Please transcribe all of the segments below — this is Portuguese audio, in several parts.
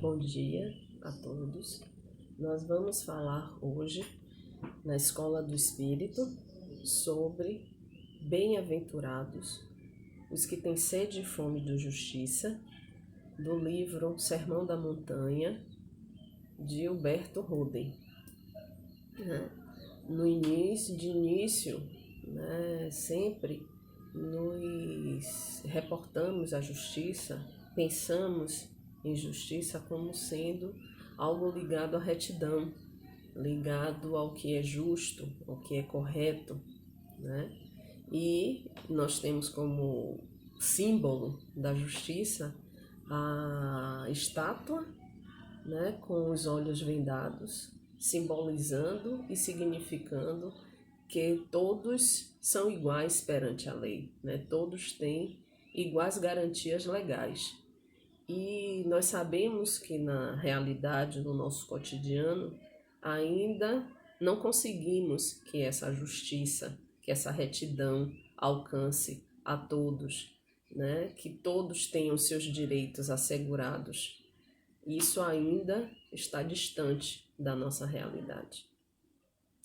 Bom dia a todos. Nós vamos falar hoje, na Escola do Espírito, sobre bem-aventurados os que têm sede e fome de justiça, do livro Sermão da Montanha, de Humberto Rhoden. No início, sempre nos reportamos a justiça, pensamos em justiça como sendo algo ligado à retidão, ligado ao que é justo, ao que é correto, E nós temos como símbolo da justiça a estátua, com os olhos vendados, simbolizando e significando que todos são iguais perante a lei, Todos têm iguais garantias legais. E nós sabemos que na realidade, no nosso cotidiano, ainda não conseguimos que essa justiça, que essa retidão alcance a todos, Que todos tenham seus direitos assegurados. Isso ainda está distante da nossa realidade.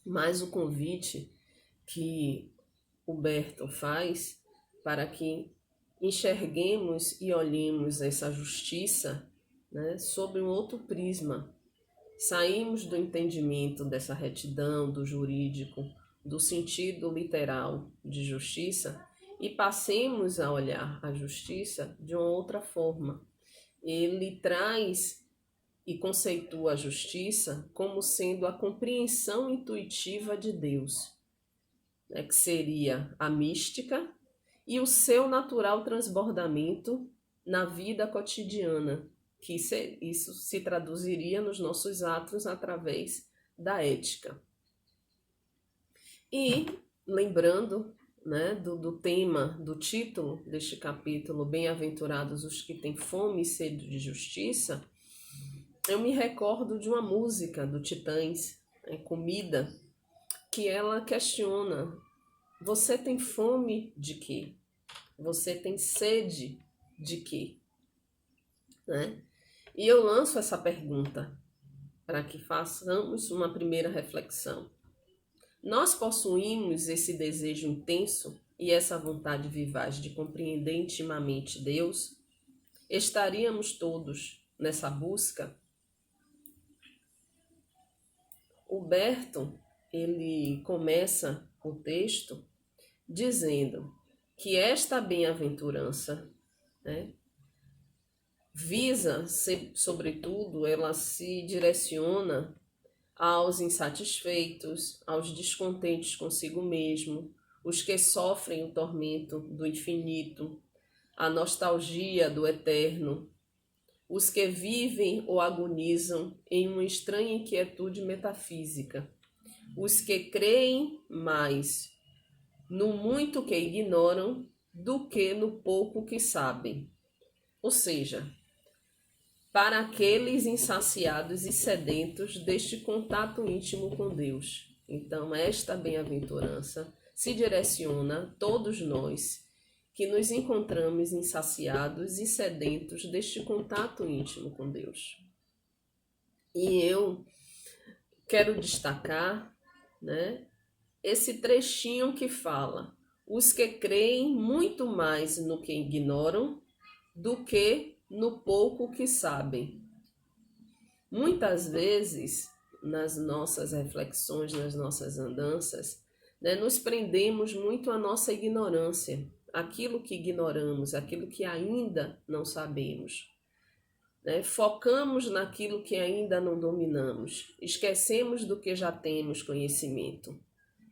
Mas o convite que Humberto faz para que enxerguemos e olhemos essa justiça, sob um outro prisma. Saímos do entendimento dessa retidão, do jurídico, do sentido literal de justiça e passemos a olhar a justiça de uma outra forma. Ele traz e conceitua a justiça como sendo a compreensão intuitiva de Deus, que seria a mística e o seu natural transbordamento na vida cotidiana, que isso se traduziria nos nossos atos através da ética. E lembrando do tema, do título deste capítulo, Bem-aventurados os que têm fome e sede de justiça, eu me recordo de uma música do Titãs, Comida, que ela questiona: você tem fome de quê? Você tem sede de quê? E eu lanço essa pergunta para que façamos uma primeira reflexão. Nós possuímos esse desejo intenso e essa vontade vivaz de compreender intimamente Deus? Estaríamos todos nessa busca? Humberto, ele começa o texto dizendo que esta bem-aventurança, visa, sobretudo, ela se direciona aos insatisfeitos, aos descontentes consigo mesmo, os que sofrem o tormento do infinito, a nostalgia do eterno, os que vivem ou agonizam em uma estranha inquietude metafísica, os que creem mais no muito que ignoram do que no pouco que sabem. Ou seja, para aqueles insaciados e sedentos deste contato íntimo com Deus. Então, esta bem-aventurança se direciona a todos nós que nos encontramos insaciados e sedentos deste contato íntimo com Deus. E eu quero destacar, esse trechinho que fala: os que creem muito mais no que ignoram do que no pouco que sabem. Muitas vezes, nas nossas reflexões, nas nossas andanças, nos prendemos muito à nossa ignorância, aquilo que ignoramos, aquilo que ainda não sabemos. Focamos naquilo que ainda não dominamos, esquecemos do que já temos conhecimento.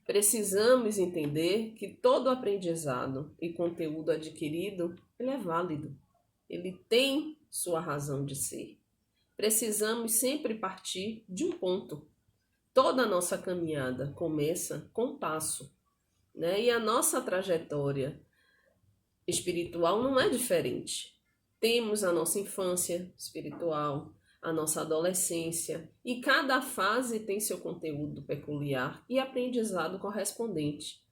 Precisamos entender que todo aprendizado e conteúdo adquirido, ele é válido, ele tem sua razão de ser. Precisamos sempre partir de um ponto. Toda a nossa caminhada começa com um passo, E a nossa trajetória espiritual não é diferente. Temos a nossa infância espiritual, a nossa adolescência, e cada fase tem seu conteúdo peculiar e aprendizado correspondente.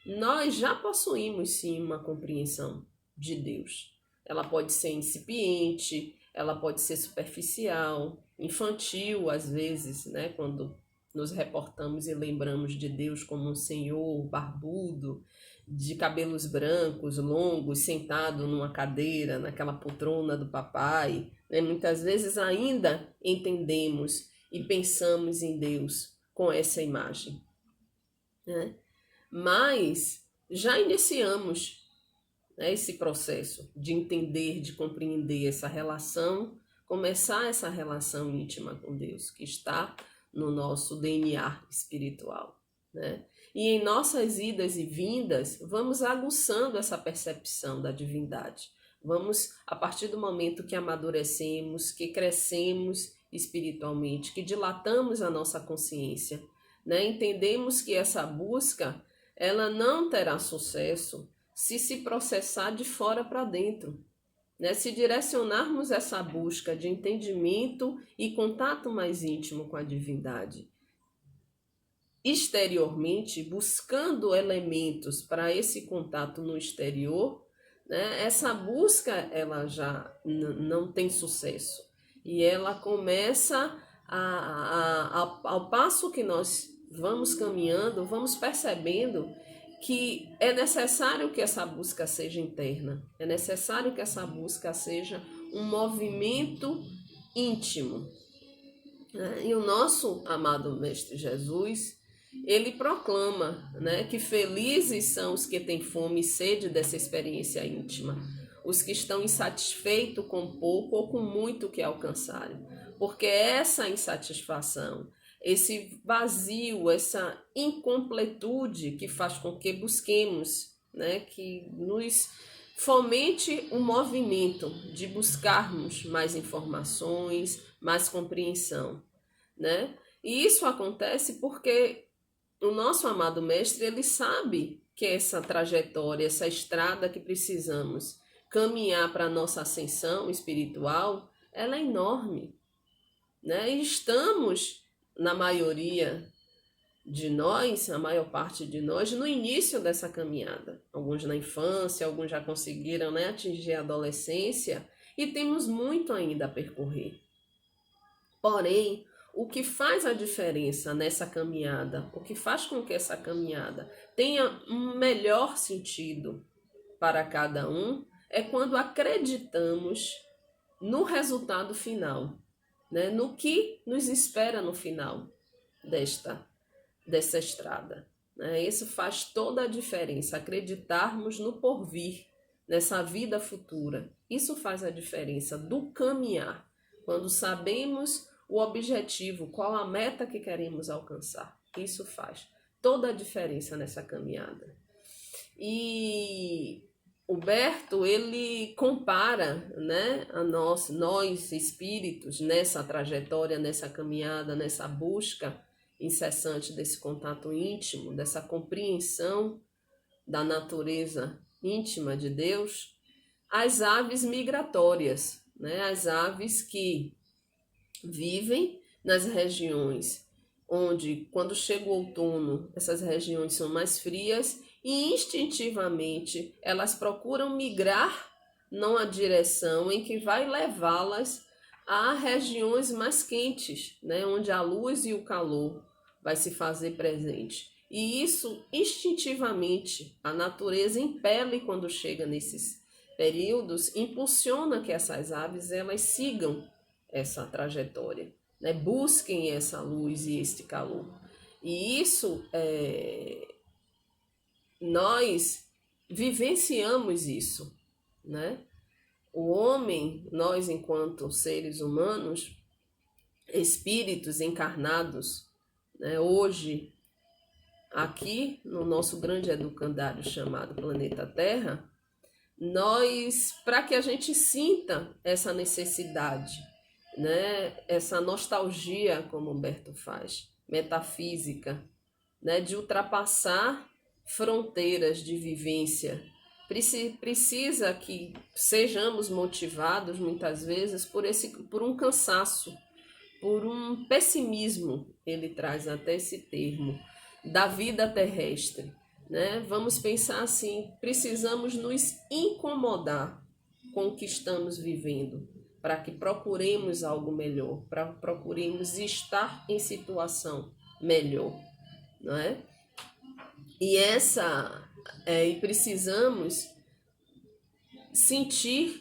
Nós já possuímos, sim, uma compreensão de Deus. Ela pode ser incipiente, ela pode ser superficial, infantil às vezes, né? Quando nos reportamos e lembramos de Deus como um senhor barbudo, de cabelos brancos, longos, sentado numa cadeira, naquela poltrona do papai, né? Muitas vezes ainda entendemos e pensamos em Deus com essa imagem, né? Mas já iniciamos, né, esse processo de entender, de compreender essa relação, começar essa relação íntima com Deus, que está no nosso DNA espiritual, né? E em nossas idas e vindas, vamos aguçando essa percepção da divindade. Vamos, a partir do momento que amadurecemos, que crescemos espiritualmente, que dilatamos a nossa consciência, né? Entendemos que essa busca, ela não terá sucesso se processar de fora para dentro, né? Se direcionarmos essa busca de entendimento e contato mais íntimo com a divindade exteriormente, buscando elementos para esse contato no exterior, né? Essa busca ela já não tem sucesso e ela começa ao passo que nós vamos caminhando, vamos percebendo que é necessário que essa busca seja interna, é necessário que essa busca seja um movimento íntimo, né? E o nosso amado Mestre Jesus, ele proclama, né, que felizes são os que têm fome e sede dessa experiência íntima, os que estão insatisfeitos com pouco ou com muito que alcançarem, porque essa insatisfação, esse vazio, essa incompletude que faz com que busquemos, né, que nos fomente um movimento de buscarmos mais informações, mais compreensão, né? E isso acontece porque o nosso amado mestre, ele sabe que essa trajetória, essa estrada que precisamos caminhar para a nossa ascensão espiritual, ela é enorme, né? E estamos, na maioria de nós, a maior parte de nós, no início dessa caminhada. Alguns na infância, alguns já conseguiram, né, atingir a adolescência e temos muito ainda a percorrer. Porém, o que faz a diferença nessa caminhada, o que faz com que essa caminhada tenha um melhor sentido para cada um, é quando acreditamos no resultado final, né? No que nos espera no final dessa estrada, né? Isso faz toda a diferença, acreditarmos no porvir, nessa vida futura. Isso faz a diferença do caminhar, quando sabemos o objetivo, qual a meta que queremos alcançar. Isso faz toda a diferença nessa caminhada. E o Berto, ele compara, né, a nós espíritos, nessa trajetória, nessa caminhada, nessa busca incessante desse contato íntimo, dessa compreensão da natureza íntima de Deus, às aves migratórias, né, as aves que vivem nas regiões onde, quando chega o outono, essas regiões são mais frias e instintivamente elas procuram migrar numa direção em que vai levá-las a regiões mais quentes, né, onde a luz e o calor vai se fazer presente. E isso instintivamente a natureza impele quando chega nesses períodos, impulsiona que essas aves elas sigam essa trajetória, né? Busquem essa luz e este calor. E isso, nós vivenciamos isso, né? O homem, nós enquanto seres humanos, espíritos encarnados, né? Hoje, aqui no nosso grande educandário chamado planeta Terra, nós, para que a gente sinta essa necessidade, né, essa nostalgia, como Humberto faz, metafísica, né, de ultrapassar fronteiras de vivência. Precisa que sejamos motivados muitas vezes por um cansaço, por um pessimismo, ele traz até esse termo, da vida terrestre, né? Vamos pensar assim, precisamos nos incomodar com o que estamos vivendo, para que procuremos algo melhor, para procuremos estar em situação melhor, não é? E precisamos sentir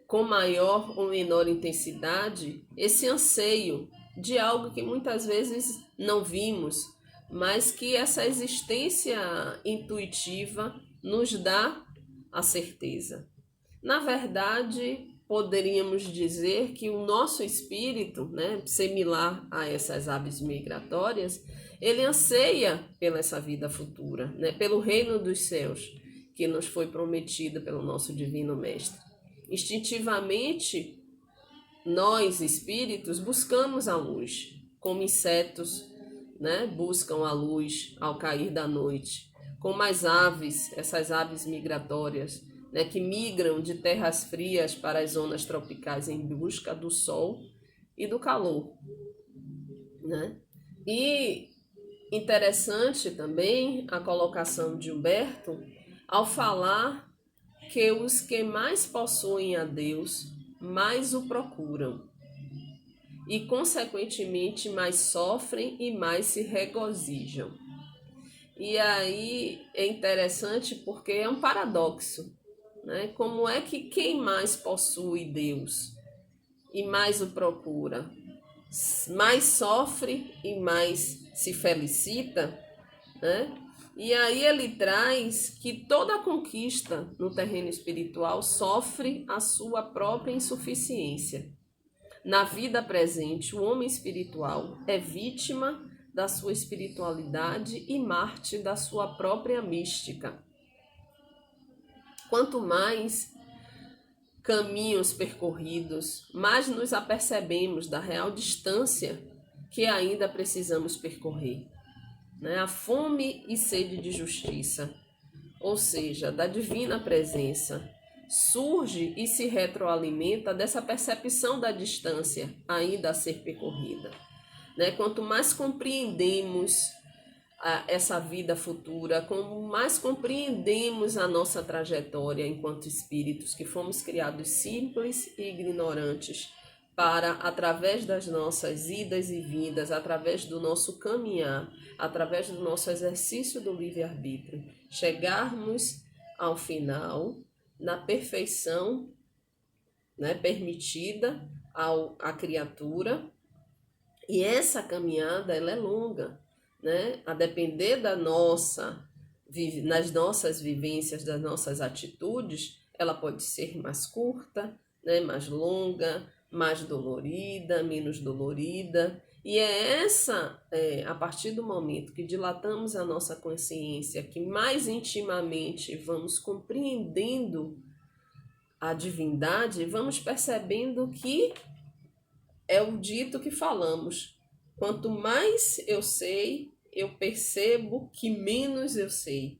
com maior ou menor intensidade esse anseio de algo que muitas vezes não vimos, mas que essa existência intuitiva nos dá a certeza. Na verdade, poderíamos dizer que o nosso espírito, né, similar a essas aves migratórias, ele anseia pela essa vida futura, né, pelo reino dos céus, que nos foi prometido pelo nosso Divino Mestre. Instintivamente, nós, espíritos, buscamos a luz, como insetos, né, buscam a luz ao cair da noite, como as aves, essas aves migratórias, né, que migram de terras frias para as zonas tropicais em busca do sol e do calor, né? E interessante também a colocação de Humberto ao falar que os que mais possuem a Deus mais o procuram e, consequentemente, mais sofrem e mais se regozijam. E aí é interessante porque é um paradoxo, né? Como é que quem mais possui Deus e mais o procura, mais sofre e mais se felicita, né? E aí ele traz que toda conquista no terreno espiritual sofre a sua própria insuficiência. Na vida presente, o homem espiritual é vítima da sua espiritualidade e mártir da sua própria mística. Quanto mais caminhos percorridos, mais nos apercebemos da real distância que ainda precisamos percorrer, né? A fome e sede de justiça, ou seja, da divina presença, surge e se retroalimenta dessa percepção da distância ainda a ser percorrida, né? Quanto mais compreendemos essa vida futura, como mais compreendemos a nossa trajetória enquanto espíritos que fomos criados simples e ignorantes para, através das nossas idas e vindas, através do nosso caminhar, através do nosso exercício do livre-arbítrio, chegarmos ao final na perfeição, né, permitida à criatura. E essa caminhada ela é longa, né? A depender das nossas vivências, das nossas atitudes, ela pode ser mais curta, né? Mais longa, mais dolorida, menos dolorida. E a partir do momento que dilatamos a nossa consciência, que mais intimamente vamos compreendendo a divindade, vamos percebendo que é o dito que falamos. Quanto mais eu sei, eu percebo que menos eu sei,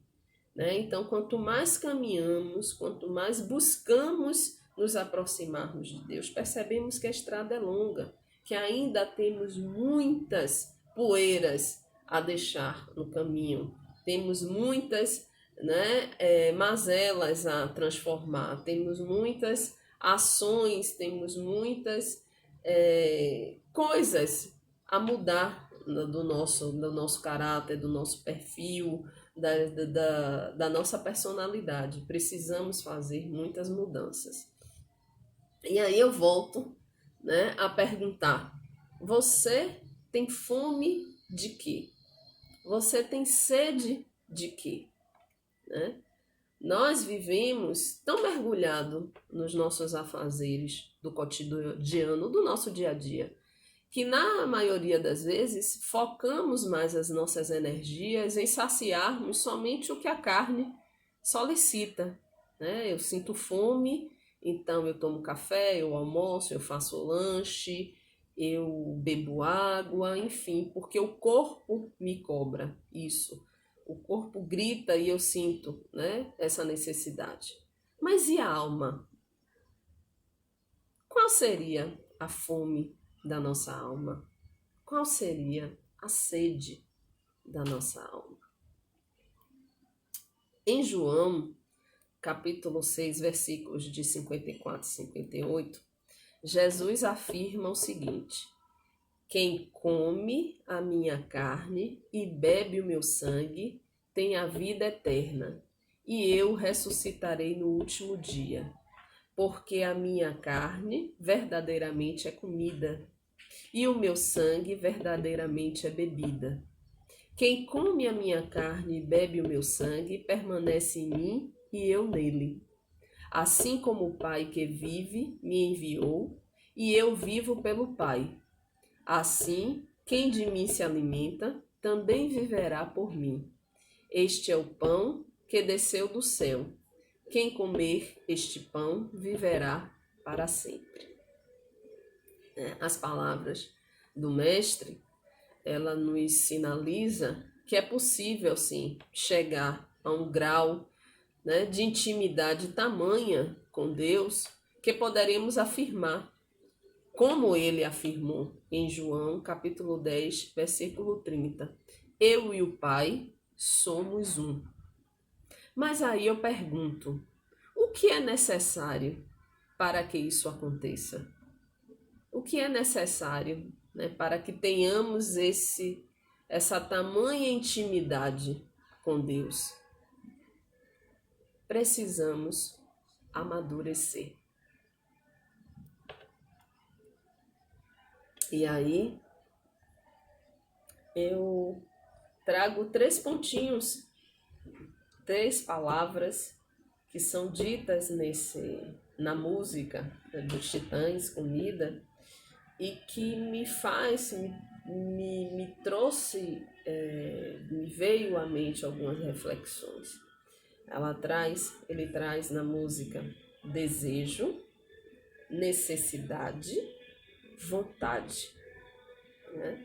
né? Então, quanto mais caminhamos, quanto mais buscamos nos aproximarmos de Deus, percebemos que a estrada é longa, que ainda temos muitas poeiras a deixar no caminho, temos muitas, né, mazelas a transformar, temos muitas ações, temos muitas coisas a mudar do nosso caráter, do nosso perfil, da nossa personalidade. Precisamos fazer muitas mudanças. E aí eu volto, né, a perguntar: você tem fome de quê? Você tem sede de quê? Né? Nós vivemos tão mergulhado nos nossos afazeres do cotidiano, do nosso dia a dia, que na maioria das vezes focamos mais as nossas energias em saciarmos somente o que a carne solicita, né? Eu sinto fome, então eu tomo café, eu almoço, eu faço lanche, eu bebo água, enfim, porque o corpo me cobra isso. O corpo grita e eu sinto, né, essa necessidade. Mas e a alma? Qual seria a fome da nossa alma? Qual seria a sede da nossa alma? Em João, capítulo 6, versículos de 54 e 58, Jesus afirma o seguinte: quem come a minha carne e bebe o meu sangue tem a vida eterna, e eu ressuscitarei no último dia. Porque a minha carne verdadeiramente é comida, e o meu sangue verdadeiramente é bebida. Quem come a minha carne e bebe o meu sangue permanece em mim e eu nele. Assim como o Pai que vive me enviou, e eu vivo pelo Pai. Assim, quem de mim se alimenta também viverá por mim. Este é o pão que desceu do céu. Quem comer este pão viverá para sempre. As palavras do Mestre, ela nos sinaliza que é possível, sim, chegar a um grau, né, de intimidade tamanha com Deus que poderemos afirmar, como ele afirmou em João, capítulo 10, versículo 30. Eu e o Pai somos um. Mas aí eu pergunto, o que é necessário para que isso aconteça? O que é necessário, né, para que tenhamos essa tamanha intimidade com Deus? Precisamos amadurecer. E aí eu trago 3 pontinhos, 3 palavras que são ditas na música, né, dos Titãs, Comida, e que me trouxe, me veio à mente algumas reflexões. Ele traz na música desejo, necessidade, vontade, né?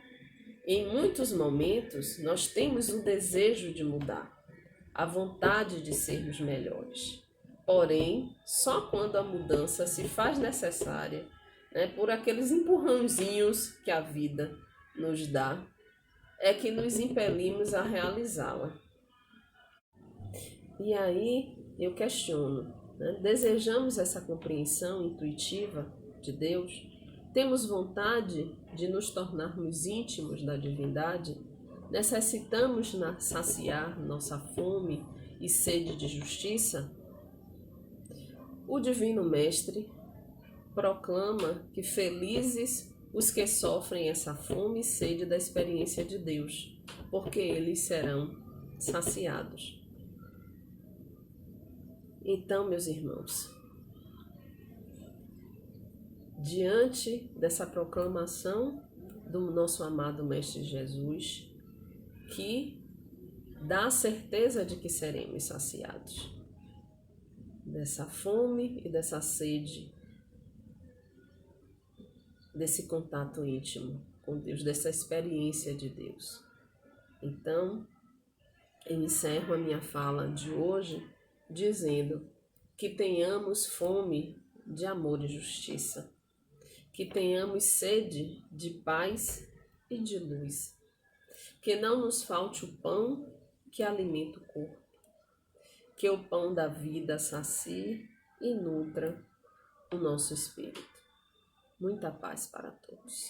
Em muitos momentos, nós temos o desejo de mudar, a vontade de sermos melhores. Porém, só quando a mudança se faz necessária, né, por aqueles empurrãozinhos que a vida nos dá, é que nos impelimos a realizá-la. E aí eu questiono, né? Desejamos essa compreensão intuitiva de Deus? Temos vontade de nos tornarmos íntimos da divindade? Necessitamos saciar nossa fome e sede de justiça? O Divino Mestre proclama que felizes os que sofrem essa fome e sede da experiência de Deus, porque eles serão saciados. Então, meus irmãos, diante dessa proclamação do nosso amado Mestre Jesus, que dá a certeza de que seremos saciados, dessa fome e dessa sede, desse contato íntimo com Deus, dessa experiência de Deus. Então, eu encerro a minha fala de hoje dizendo que tenhamos fome de amor e justiça, que tenhamos sede de paz e de luz, que não nos falte o pão que alimenta o corpo, que o pão da vida sacie e nutra o nosso espírito. Muita paz para todos.